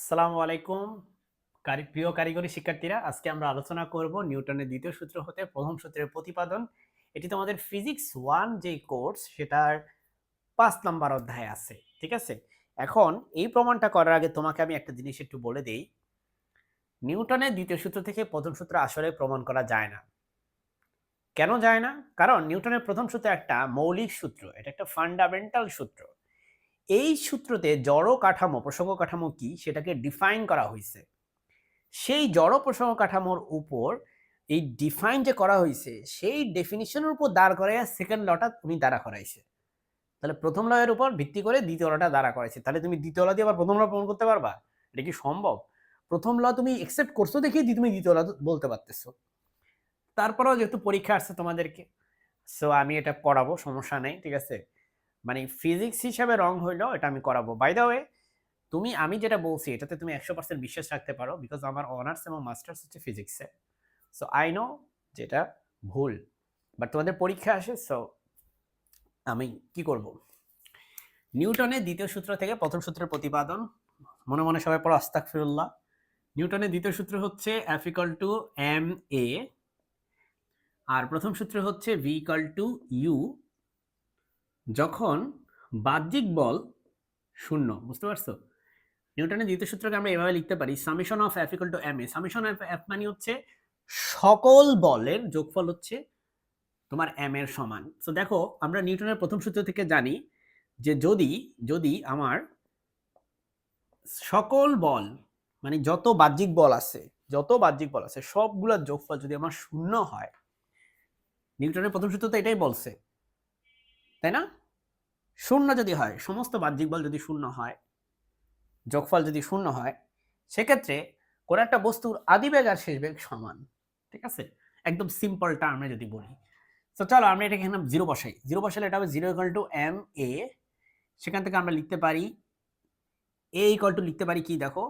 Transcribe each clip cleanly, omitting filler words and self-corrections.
আসসালামু আলাইকুম প্রিয় কারিগরি শিক্ষার্থীরা, আজকে আমরা আলোচনা করব নিউটনের দ্বিতীয় সূত্র হতে প্রথম সূত্রের প্রতিপাদন। এটি তোমাদের ফিজিক্স 1 যে কোর্স সেটার 5 নাম্বার অধ্যায়ে আছে। ঠিক আছে, এখন এই প্রমাণটা করার আগে তোমাকে আমি একটা জিনিস একটু বলে দেই। নিউটনের দ্বিতীয় সূত্র থেকে প্রথম সূত্র আসলে প্রমাণ করা যায় না। কেন যায় না? কারণ নিউটনের প্রথম সূত্র একটা মৌলিক সূত্র, এটা একটা ফান্ডামেন্টাল সূত্র। এই সূত্রতে জড় কাঠামো, প্রসঙ্গ কাঠামো কি সেটাকে ডিফাইন করা হয়েছে। সেই জড় প্রসঙ্গ কাঠামোর উপর এই ডিফাইন যে করা হয়েছে সেই ডেফিনিশনের উপর দাঁড় করাইয়া সেকেন্ড লটা তুমি দাঁড়া করাইছে। তাহলে প্রথম ল এর উপর ভিত্তি করে দ্বিতীয় লটা দাঁড়া করাইছে। তাহলে তুমি দ্বিতীয় ল দিয়ে আবার প্রথম ল প্রমাণ করতে পারবা? এটা কি সম্ভব? প্রথম ল তুমি একসেপ্ট করছো দেখেই তুমি দ্বিতীয় ল বলতে পারতেছো। তারপরেও যেহেতু পরীক্ষা আসছে তোমাদেরকে, সো আমি এটা করাবো, সমস্যা নেই। ঠিক আছে, মানে ফিজিক্স হিসাবে রং হইলো এটা আমি করাবো। বাই দ্য ওয়ে, আমি যেটা বলছি এটাতে তুমি 100% বিশ্বাস রাখতে পারো, বিকজ আমার অনার্স এবং মাস্টার্স হচ্ছে ফিজিক্সে। সো আই নো যেটা ভুল, বাট তোমাদের পরীক্ষা আসে, সো আমি কি করব। নিউটনের দ্বিতীয় সূত্র থেকে প্রথম সূত্রের প্রতিপাদন মনে মনে সবাই পড়ো আস্তাগফিরুল্লাহ। নিউটনের দ্বিতীয় সূত্র হচ্ছে F = ma, আর প্রথম সূত্র হচ্ছে V = u যখন বাহ্যিক বল শূন্য। বুঝতে পারছো? নিউটনের দ্বিতীয় সূত্রকে আমরা এভাবে লিখতে পারি, summation of F = ma। Summation of F মানে হচ্ছে সকল বলের যোগফল হচ্ছে তোমার m এর সমান। সো দেখো, আমরা নিউটনের প্রথম সূত্র থেকে জানি যে যদি যদি আমার সকল বল, মানে যত বাহ্যিক বল আছে, সবগুলোর যোগফল যদি আমার শূন্য হয়, নিউটনের প্রথম সূত্র তো এটাই বলছে, তাই না? শূন্য যদি হয়, সমস্ত বাহ্যিক বল যদি শূন্য হয়, যোগফল যদি শূন্য হয়, সেক্ষেত্রে কোন একটা বস্তুর আদিবেগ আর শেষ বেগ সমান। ঠিক আছে, একদম সিম্পল টার্মে যদি বলি। তো চলো আমরা এটাকে এখানে জিরো বসাই। জিরো বসালে এটা হবে 0 = ma। সেখান থেকে আমরা লিখতে পারি a লিখতে পারি কি, দেখো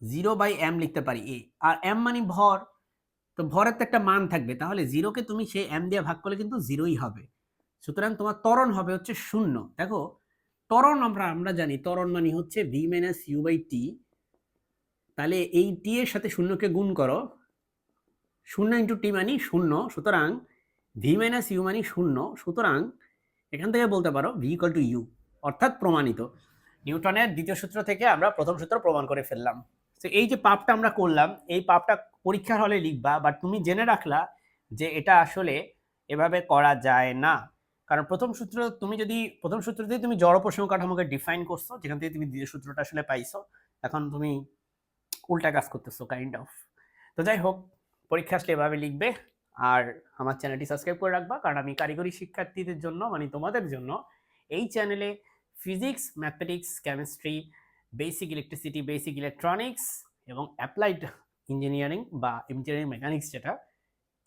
0/m লিখতে পারি a। আর m মানে ভর, তো ভরের তো একটা মান থাকবে, তাহলে জিরোকে তুমি সেই m দিয়ে ভাগ করলে কিন্তু জিরোই হবে। সুতরাং তোমার ত্বরণ হবে হচ্ছে শূন্য। দেখো, ত্বরণ আমরা জানি ত্বরণ মানে হচ্ছে v - u/t। তাহলে এই t এর সাথে শূন্যকে গুণ করো, 0 × t মানে শূন্য, সুতরাং v - u মানে শূন্য। সুতরাং এখান থেকে বলতে পারো v = u, অর্থাৎ প্রমাণিত। নিউটনের দ্বিতীয় সূত্র থেকে আমরা প্রথম সূত্র প্রমাণ করে ফেললাম। তো এই যে পাপটা আমরা করলাম, এই পাপটা পরীক্ষার হলে লিখবা, বাট তুমি জেনে রাখলা যে এটা আসলে এভাবে করা যায় না। কারণ প্রথম সূত্র দিয়ে তুমি জড় প্রসঙ্গ কাঠামোকে ডিফাইন করছো, যেখান থেকে তুমি দ্বিতীয় সূত্রটা আসলে পাইছো। এখন তুমি উল্টা কাজ করতেছো কাইন্ড অফ। তো যাই হোক, পরীক্ষা আসলে এভাবে লিখবে। আর আমার চ্যানেলটি সাবস্ক্রাইব করে রাখবা, কারণ আমি কারিগরি শিক্ষার্থীদের জন্য, মানে তোমাদের জন্য এই চ্যানেলে physics, mathematics, chemistry, basic electricity, basic electronics এবং অ্যাপ্লাইড ইঞ্জিনিয়ারিং বা ইঞ্জিনিয়ারিং মেকানিক্স, যেটা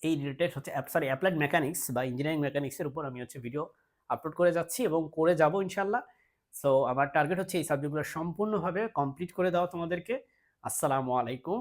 এই রিলেটেড হচ্ছে অ্যাপ্লাইড মেকানিক্স বা ইঞ্জিনিয়ারিং মেকানিক্সের উপর আমি হচ্ছে ভিডিও আপলোড করে যাচ্ছি এবং করে যাব ইনশাল্লাহ। সো আমার টার্গেট হচ্ছে এই সাবজেক্টগুলো সম্পূর্ণভাবে কমপ্লিট করে দেওয়া তোমাদেরকে। আসসালামু আলাইকুম।